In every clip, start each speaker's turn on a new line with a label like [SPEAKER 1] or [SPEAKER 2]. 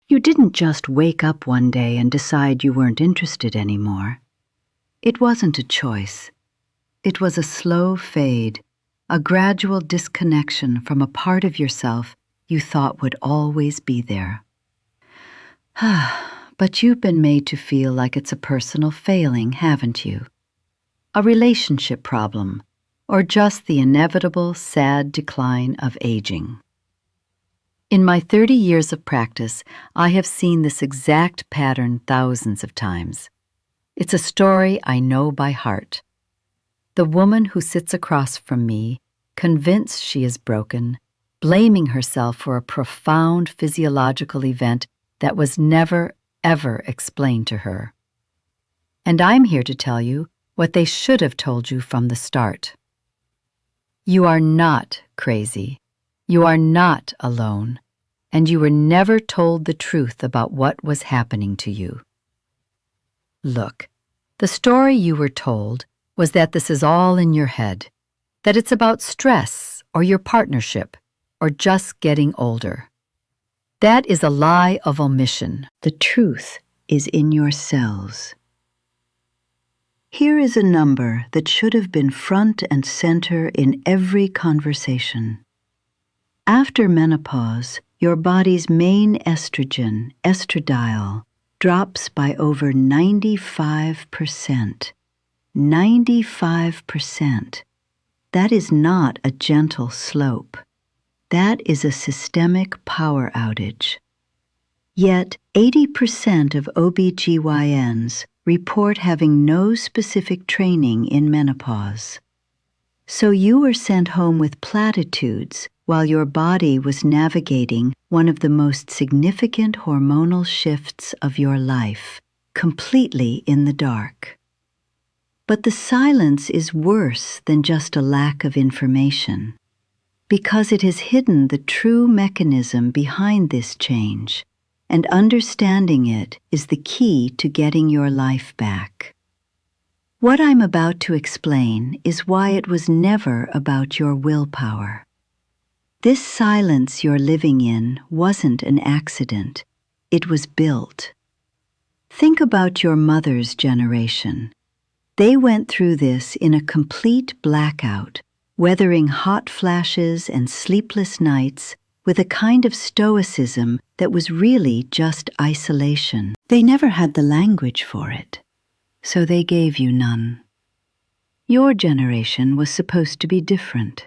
[SPEAKER 1] You didn't just wake up one day and decide you weren't interested anymore. It wasn't a choice. It was a slow fade, a gradual disconnection from a part of yourself you thought would always be there. But you've been made to feel like it's a personal failing, haven't you? A relationship problem, or just the inevitable sad decline of aging. In my 30 years of practice, I have seen this exact pattern thousands of times. It's a story I know by heart. The woman who sits across from me, convinced she is broken, blaming herself for a profound physiological event that was never, ever explained to her. And I'm here to tell you what they should have told you from the start. You are not crazy. You are not alone, and you were never told the truth about what was happening to you. Look, the story you were told was that this is all in your head, that it's about stress or your partnership or just getting older. That is a lie of omission. The truth is in your cells. Here is a number that should have been front and center in every conversation. After menopause, your body's main estrogen, estradiol, drops by over 95%. 95%. That is not a gentle slope. That is a systemic power outage. Yet, 80% of OB/GYNs report having no specific training in menopause. So you were sent home with platitudes while your body was navigating one of the most significant hormonal shifts of your life, completely in the dark. But the silence is worse than just a lack of information, because it has hidden the true mechanism behind this change, and understanding it is the key to getting your life back. What I'm about to explain is why it was never about your willpower. This silence you're living in wasn't an accident. It was built. Think about your mother's generation. They went through this in a complete blackout, weathering hot flashes and sleepless nights with a kind of stoicism that was really just isolation. They never had the language for it, so they gave you none. Your generation was supposed to be different.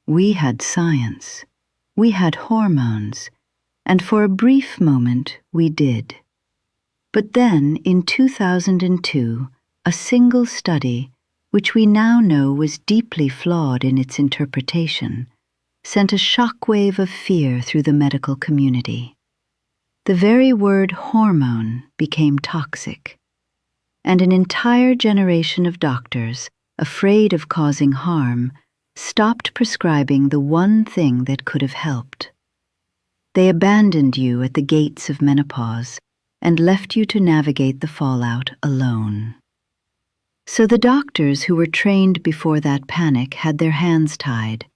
[SPEAKER 1] We had science, we had hormones, and for a brief moment we did. But then, in 2002, a single study, which we now know was deeply flawed in its interpretation, sent a shockwave of fear through the medical community. The very word hormone became toxic, and an entire generation of doctors, afraid of causing harm, stopped prescribing the one thing that could have helped. They abandoned you at the gates of menopause and left you to navigate the fallout alone. So the doctors who were trained before that panic had their hands tied.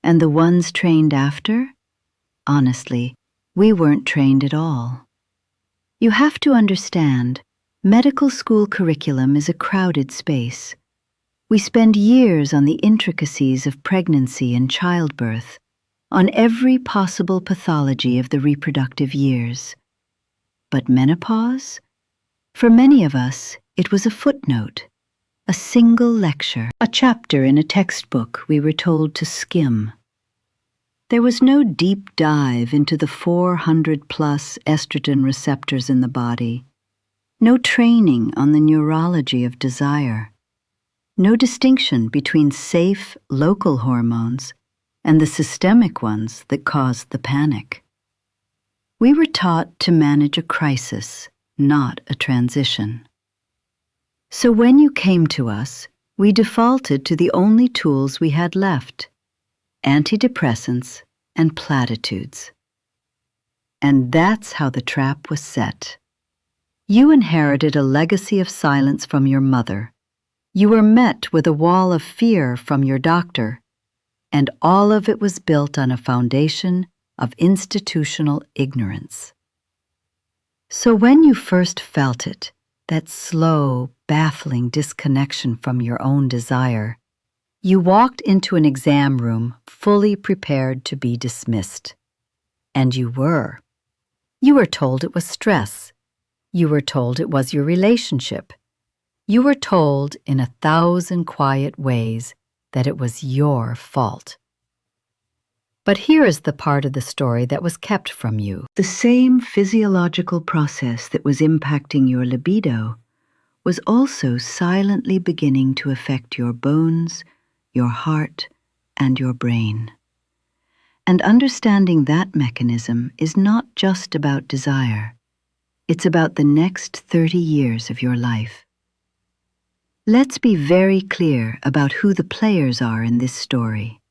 [SPEAKER 1] And the ones trained after? Honestly, we weren't trained at all. You have to understand, medical school curriculum is a crowded space. We spend years on the intricacies of pregnancy and childbirth, on every possible pathology of the reproductive years. But menopause? For many of us, it was a footnote, a single lecture, a chapter in a textbook we were told to skim. There was no deep dive into the 400+ estrogen receptors in the body, no training on the neurology of desire, no distinction between safe local hormones and the systemic ones that caused the panic. We were taught to manage a crisis, not a transition. So when you came to us, we defaulted to the only tools we had left: antidepressants and platitudes. And that's how the trap was set. You inherited a legacy of silence from your mother. You were met with a wall of fear from your doctor, and all of it was built on a foundation of institutional ignorance. So when you first felt it, that slow, baffling disconnection from your own desire, you walked into an exam room fully prepared to be dismissed. And you were. You were told it was stress. You were told it was your relationship. You were told in 1,000 quiet ways that it was your fault. But here is the part of the story that was kept from you. The same physiological process that was impacting your libido was also silently beginning to affect your bones, your heart, and your brain. And understanding that mechanism is not just about desire. It's about the next 30 years of your life. Let's be very clear about who the players are in this story.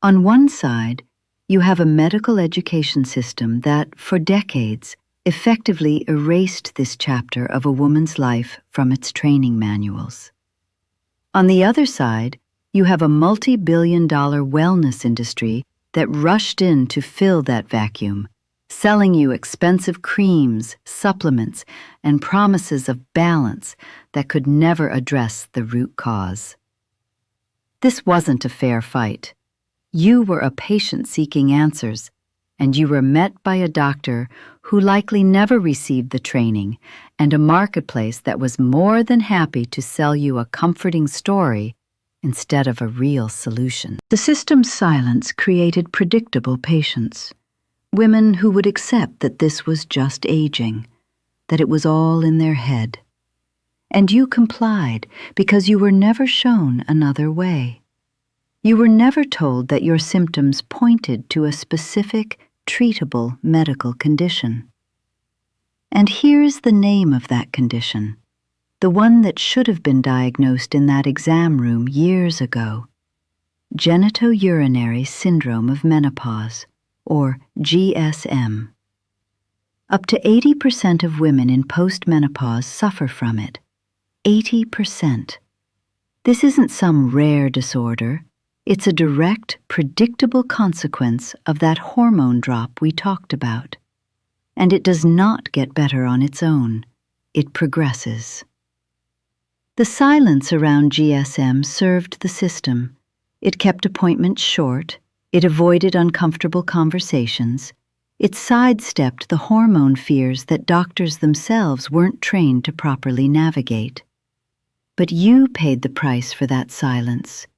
[SPEAKER 1] On one side, you have a medical education system that, for decades, effectively erased this chapter of a woman's life from its training manuals. On the other side, you have a multi-billion-dollar wellness industry that rushed in to fill that vacuum, selling you expensive creams, supplements, and promises of balance that could never address the root cause. This wasn't a fair fight. You were a patient seeking answers, and you were met by a doctor who likely never received the training and a marketplace that was more than happy to sell you a comforting story instead of a real solution. The system's silence created predictable patients, women who would accept that this was just aging, that it was all in their head. And you complied because you were never shown another way. You were never told that your symptoms pointed to a specific, treatable medical condition. And here's the name of that condition, the one that should have been diagnosed in that exam room years ago: genitourinary syndrome of menopause, or GSM. Up to 80% of women in postmenopause suffer from it. 80%. This isn't some rare disorder. It's a direct, predictable consequence of that hormone drop we talked about. And it does not get better on its own. It progresses. The silence around GSM served the system. It kept appointments short. It avoided uncomfortable conversations. It sidestepped the hormone fears that doctors themselves weren't trained to properly navigate. But you paid the price for that silence.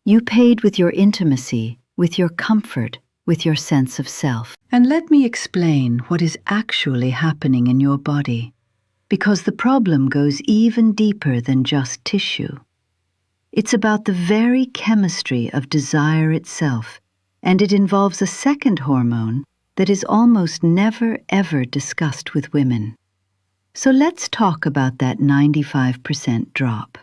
[SPEAKER 1] You paid with your intimacy, with your comfort, with your sense of self. And let me explain what is actually happening in your body, because the problem goes even deeper than just tissue. It's about the very chemistry of desire itself, and it involves a second hormone that is almost never ever discussed with women. So let's talk about that 95% drop.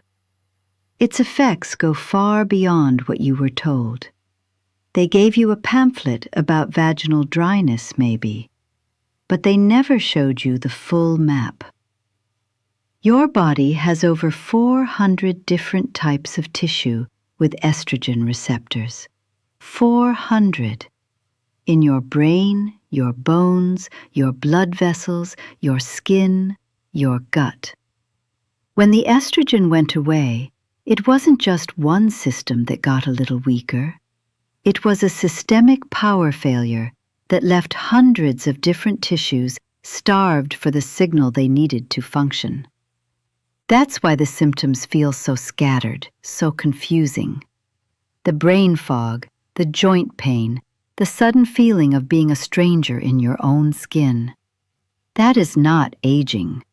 [SPEAKER 1] Its effects go far beyond what you were told. They gave you a pamphlet about vaginal dryness, maybe, but they never showed you the full map. Your body has over 400 different types of tissue with estrogen receptors. 400. In your brain, your bones, your blood vessels, your skin, your gut. When the estrogen went away, it wasn't just one system that got a little weaker. It was a systemic power failure that left hundreds of different tissues starved for the signal they needed to function. That's why the symptoms feel so scattered, so confusing. The brain fog, the joint pain, the sudden feeling of being a stranger in your own skin. That is not aging.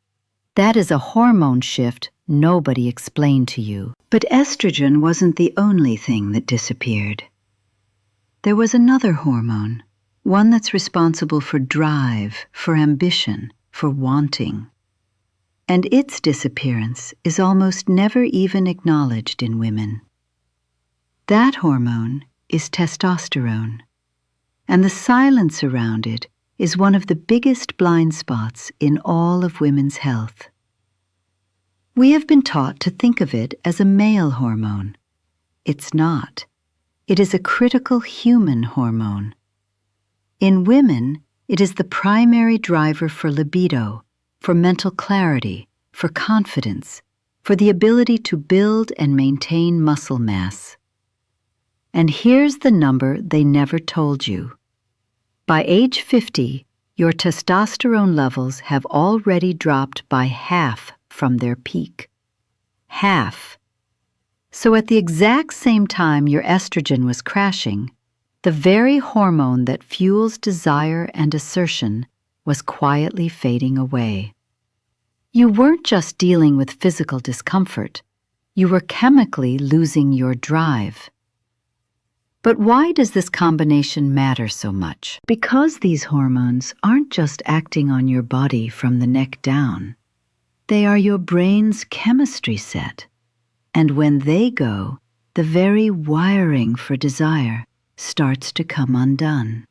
[SPEAKER 1] That is a hormone shift nobody explained to you. But estrogen wasn't the only thing that disappeared. There was another hormone, one that's responsible for drive, for ambition, for wanting. And its disappearance is almost never even acknowledged in women. That hormone is testosterone, and the silence around it is one of the biggest blind spots in all of women's health. We have been taught to think of it as a male hormone. It's not. It is a critical human hormone. In women, It is the primary driver for libido, for mental clarity, for confidence, for the ability to build and maintain muscle mass. And here's the number they never told you. By age 50, your testosterone levels have already dropped by half from their peak. Half. So at the exact same time your estrogen was crashing, the very hormone that fuels desire and assertion was quietly fading away. You weren't just dealing with physical discomfort, you were chemically losing your drive. But why does this combination matter so much? Because these hormones aren't just acting on your body from the neck down. They are your brain's chemistry set. And when they go, the very wiring for desire starts to come undone.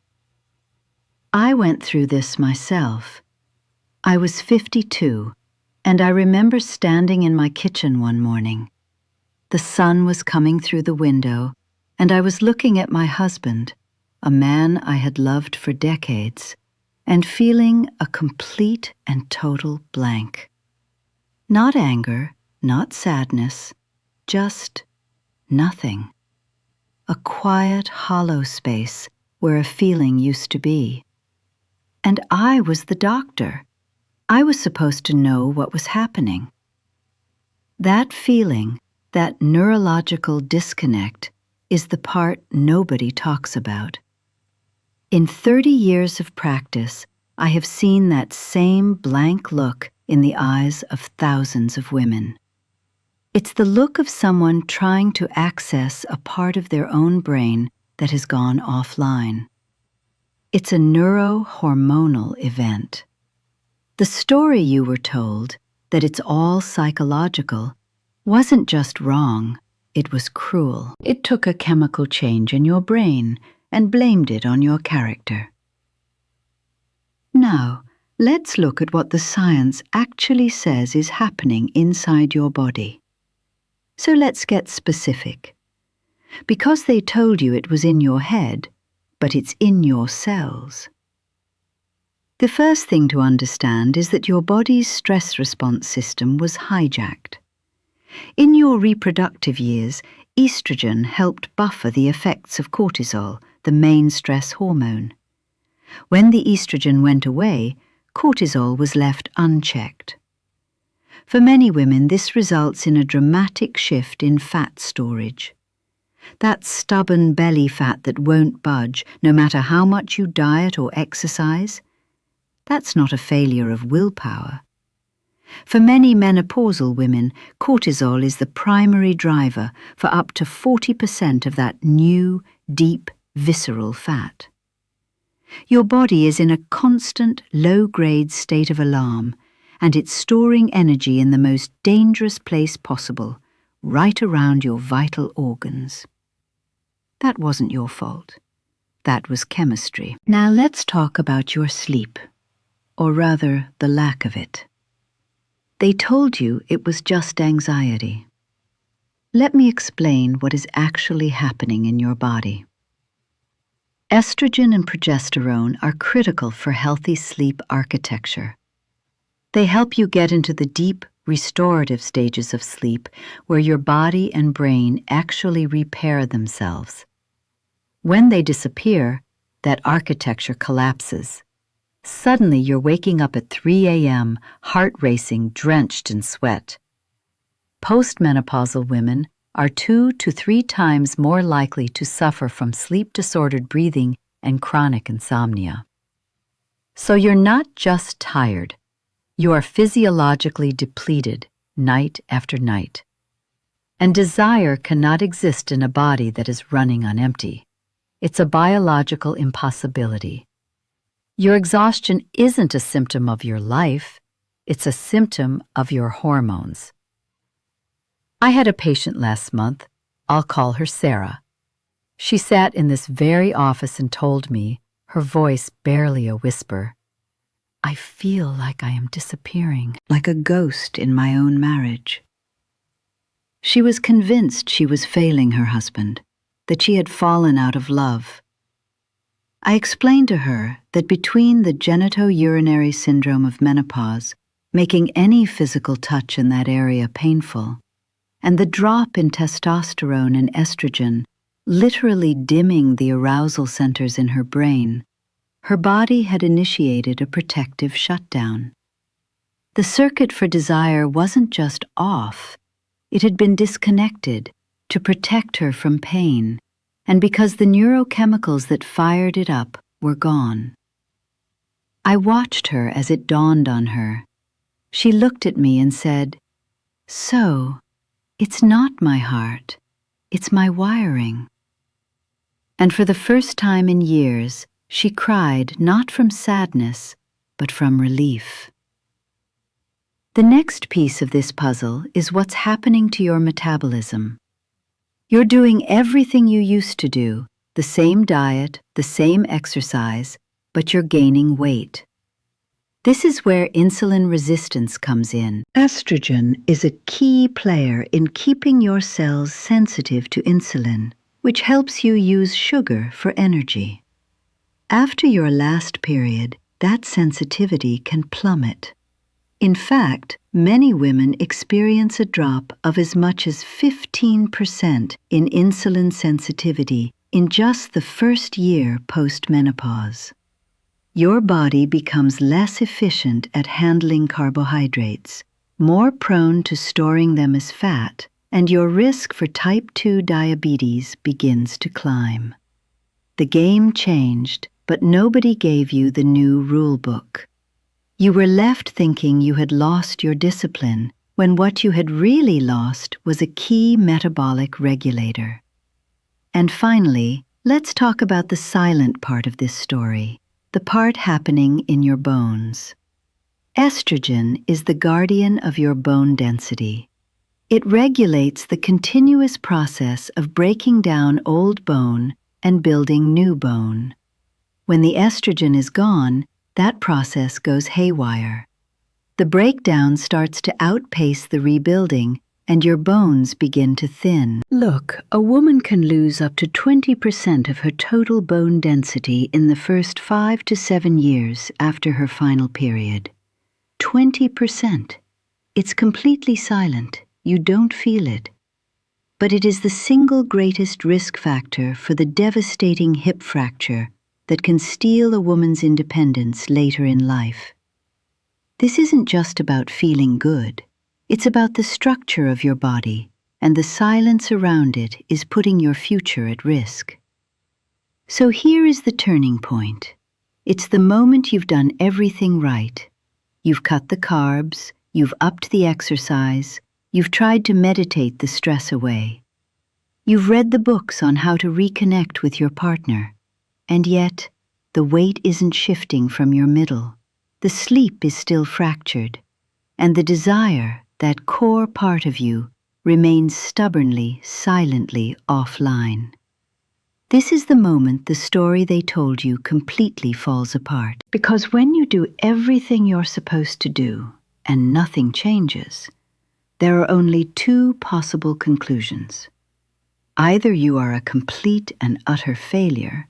[SPEAKER 1] I went through this myself. I was 52, and I remember standing in my kitchen one morning. The sun was coming through the window, and I was looking at my husband, a man I had loved for decades, and feeling a complete and total blank. Not anger, not sadness, just nothing. A quiet, hollow space where a feeling used to be. And I was the doctor. I was supposed to know what was happening. That feeling, that neurological disconnect, is the part nobody talks about. In 30 years of practice, I have seen that same blank look in the eyes of thousands of women. It's the look of someone trying to access a part of their own brain that has gone offline. It's a neurohormonal event. The story you were told, that it's all psychological, wasn't just wrong, it was cruel. It took a chemical change in your brain and blamed it on your character. Now, let's look at what the science actually says is happening inside your body. So let's get specific. Because they told you it was in your head, but it's in your cells. The first thing to understand is that your body's stress response system was hijacked. In your reproductive years, estrogen helped buffer the effects of cortisol, the main stress hormone. When the estrogen went away, cortisol was left unchecked. For many women, this results in a dramatic shift in fat storage. That stubborn belly fat that won't budge, no matter how much you diet or exercise, that's not a failure of willpower. For many menopausal women, cortisol is the primary driver for up to 40% of that new, deep, visceral fat. Your body is in a constant, low-grade state of alarm, and it's storing energy in the most dangerous place possible, right around your vital organs. That wasn't your fault. That was chemistry. Now let's talk about your sleep, or rather, the lack of it. They told you it was just anxiety. Let me explain what is actually happening in your body. Estrogen and progesterone are critical for healthy sleep architecture. They help you get into the deep, restorative stages of sleep where your body and brain actually repair themselves. When they disappear, that architecture collapses. Suddenly you're waking up at 3 a.m., heart racing, drenched in sweat. Postmenopausal women are 2 to 3 times more likely to suffer from sleep-disordered breathing and chronic insomnia. So you're not just tired. You are physiologically depleted night after night. And desire cannot exist in a body that is running on empty. It's a biological impossibility. Your exhaustion isn't a symptom of your life, it's a symptom of your hormones. I had a patient last month, I'll call her Sarah. She sat in this very office and told me, her voice barely a whisper, "I feel like I am disappearing, like a ghost in my own marriage." She was convinced she was failing her husband, that she had fallen out of love. I explained to her that between the genitourinary syndrome of menopause, making any physical touch in that area painful, and the drop in testosterone and estrogen, literally dimming the arousal centers in her brain, her body had initiated a protective shutdown. The circuit for desire wasn't just off, it had been disconnected to protect her from pain, and because the neurochemicals that fired it up were gone. I watched her as it dawned on her. She looked at me and said, "So, it's not my heart, it's my wiring." And for the first time in years, she cried not from sadness, but from relief. The next piece of this puzzle is what's happening to your metabolism. You're doing everything you used to do, the same diet, the same exercise, but you're gaining weight. This is where insulin resistance comes in. Estrogen is a key player in keeping your cells sensitive to insulin, which helps you use sugar for energy. After your last period, that sensitivity can plummet. In fact, many women experience a drop of as much as 15% in insulin sensitivity in just the first year post-menopause. Your body becomes less efficient at handling carbohydrates, more prone to storing them as fat, and your risk for type 2 diabetes begins to climb. The game changed, but nobody gave you the new rule book. You were left thinking you had lost your discipline, when what you had really lost was a key metabolic regulator. And finally, let's talk about the silent part of this story, the part happening in your bones. Estrogen is the guardian of your bone density. It regulates the continuous process of breaking down old bone and building new bone. When the estrogen is gone, that process goes haywire. The breakdown starts to outpace the rebuilding, and your bones begin to thin. Look, a woman can lose up to 20% of her total bone density in the first 5 to 7 years after her final period. 20%. It's completely silent. You don't feel it. But it is the single greatest risk factor for the devastating hip fracture that can steal a woman's independence later in life. This isn't just about feeling good. It's about the structure of your body, and the silence around it is putting your future at risk. So here is the turning point. It's the moment you've done everything right. You've cut the carbs, you've upped the exercise, you've tried to meditate the stress away. You've read the books on how to reconnect with your partner. And yet, the weight isn't shifting from your middle. The sleep is still fractured, and the desire, that core part of you, remains stubbornly, silently offline. This is the moment the story they told you completely falls apart. Because when you do everything you're supposed to do, and nothing changes, there are only two possible conclusions. Either you are a complete and utter failure,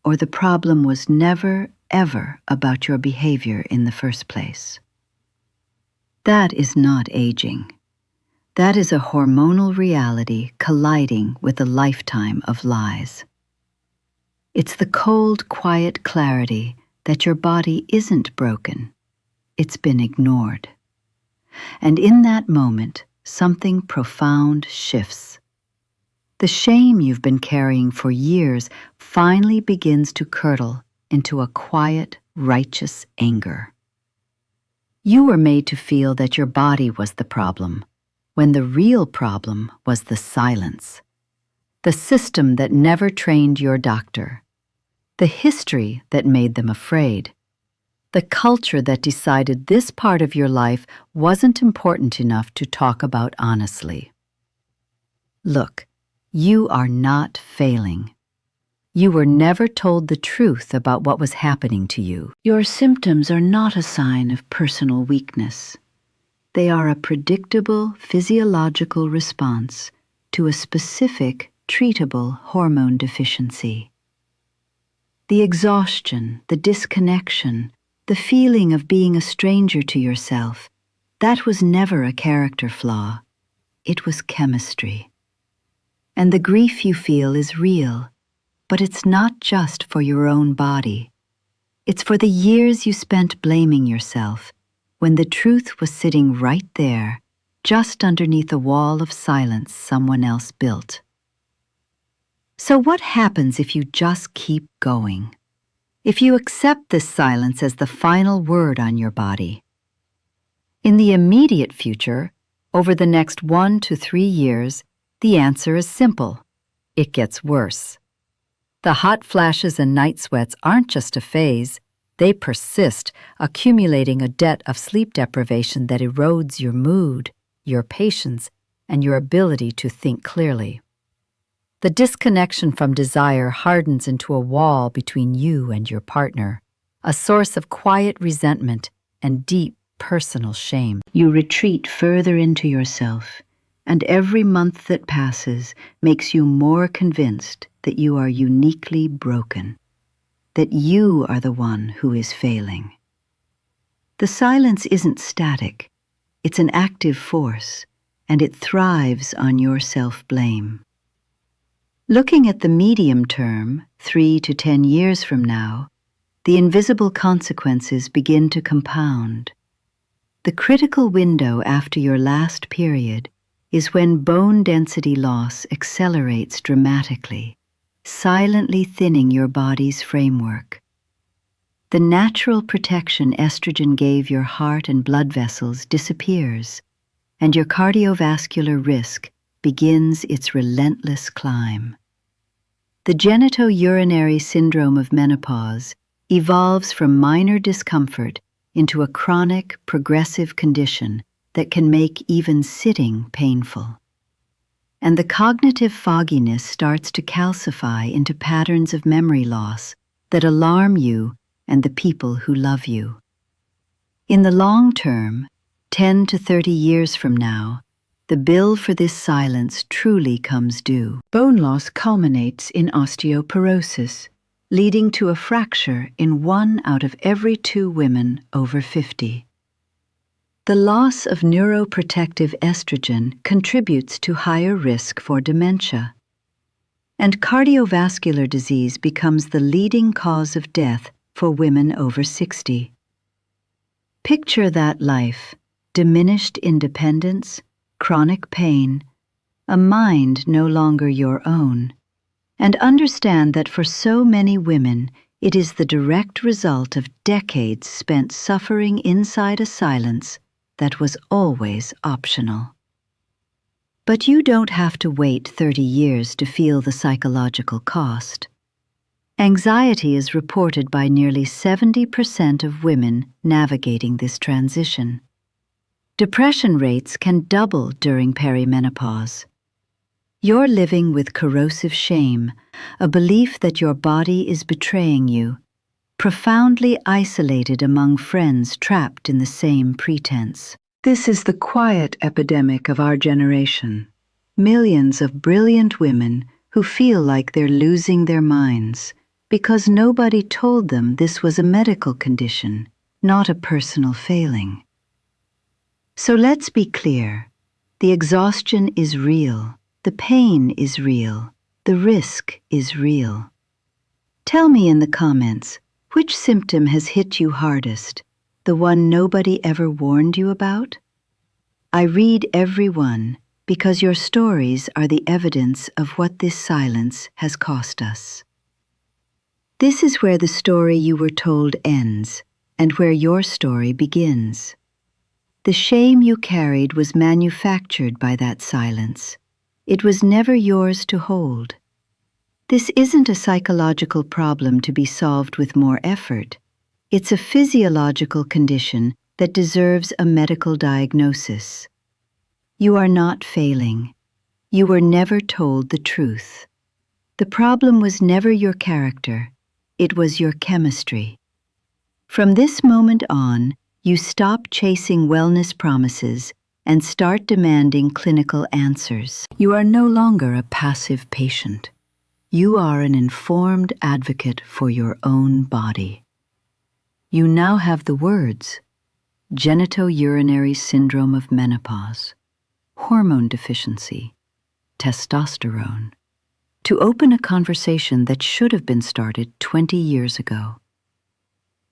[SPEAKER 1] or the problem was never, ever about your behavior in the first place. That is not aging. That is a hormonal reality colliding with a lifetime of lies. It's the cold, quiet clarity that your body isn't broken. It's been ignored. And in that moment, something profound shifts. The shame you've been carrying for years finally begins to curdle into a quiet, righteous anger. You were made to feel that your body was the problem, when the real problem was the silence. The system that never trained your doctor. The history that made them afraid. The culture that decided this part of your life wasn't important enough to talk about honestly. Look, you are not failing. You were never told the truth about what was happening to you. Your symptoms are not a sign of personal weakness. They are a predictable physiological response to a specific treatable hormone deficiency. The exhaustion, the disconnection, the feeling of being a stranger to yourself, that was never a character flaw. It was chemistry. And the grief you feel is real, but it's not just for your own body. It's for the years you spent blaming yourself, when the truth was sitting right there, just underneath a wall of silence someone else built. So what happens if you just keep going? If you accept this silence as the final word on your body? In the immediate future, over the next 1 to 3 years, the answer is simple. It gets worse. The hot flashes and night sweats aren't just a phase, they persist, accumulating a debt of sleep deprivation that erodes your mood, your patience, and your ability to think clearly. The disconnection from desire hardens into a wall between you and your partner, a source of quiet resentment and deep personal shame. You retreat further into yourself, and every month that passes makes you more convinced that you are uniquely broken, that you are the one who is failing. The silence isn't static, it's an active force, and it thrives on your self-blame. Looking at the medium term, 3 to 10 years from now, the invisible consequences begin to compound. The critical window after your last period is when bone density loss accelerates dramatically, silently thinning your body's framework. The natural protection estrogen gave your heart and blood vessels disappears, and your cardiovascular risk begins its relentless climb. The genitourinary syndrome of menopause evolves from minor discomfort into a chronic, progressive condition that can make even sitting painful. And the cognitive fogginess starts to calcify into patterns of memory loss that alarm you and the people who love you. In the long term, 10 to 30 years from now, the bill for this silence truly comes due. Bone loss culminates in osteoporosis, leading to a fracture in 1 out of every 2 women over 50. The loss of neuroprotective estrogen contributes to higher risk for dementia, and cardiovascular disease becomes the leading cause of death for women over 60. Picture that life: diminished independence, chronic pain, a mind no longer your own, and understand that for so many women, it is the direct result of decades spent suffering inside a silence that was always optional. But you don't have to wait 30 years to feel the psychological cost. Anxiety is reported by nearly 70% of women navigating this transition. Depression rates can double during perimenopause. You're living with corrosive shame, a belief that your body is betraying you, profoundly isolated among friends trapped in the same pretense. This is the quiet epidemic of our generation. Millions of brilliant women who feel like they're losing their minds because nobody told them this was a medical condition, not a personal failing. So let's be clear. The exhaustion is real. The pain is real. The risk is real. Tell me in the comments, which symptom has hit you hardest? The one nobody ever warned you about? I read every one because your stories are the evidence of what this silence has cost us. This is where the story you were told ends and where your story begins. The shame you carried was manufactured by that silence. It was never yours to hold. This isn't a psychological problem to be solved with more effort. It's a physiological condition that deserves a medical diagnosis. You are not failing. You were never told the truth. The problem was never your character. It was your chemistry. From this moment on, you stop chasing wellness promises and start demanding clinical answers. You are no longer a passive patient. You are an informed advocate for your own body. You now have the words: genitourinary syndrome of menopause, hormone deficiency, testosterone, to open a conversation that should have been started 20 years ago.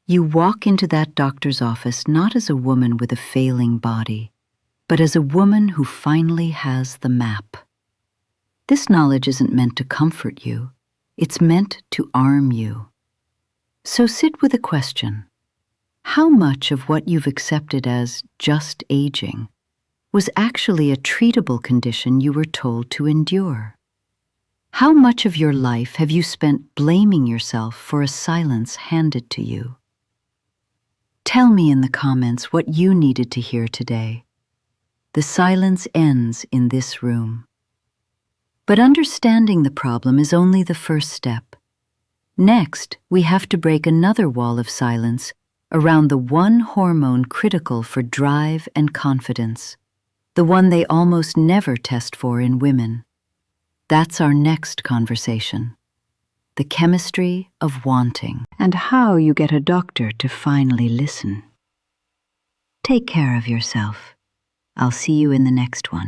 [SPEAKER 1] You walk into that doctor's office not as a woman with a failing body, but as a woman who finally has the map. This knowledge isn't meant to comfort you, it's meant to arm you. So sit with a question. How much of what you've accepted as just aging was actually a treatable condition you were told to endure? How much of your life have you spent blaming yourself for a silence handed to you? Tell me in the comments what you needed to hear today. The silence ends in this room. But understanding the problem is only the first step. Next, we have to break another wall of silence around the one hormone critical for drive and confidence, the one they almost never test for in women. That's our next conversation. The chemistry of wanting, and how you get a doctor to finally listen. Take care of yourself. I'll see you in the next one.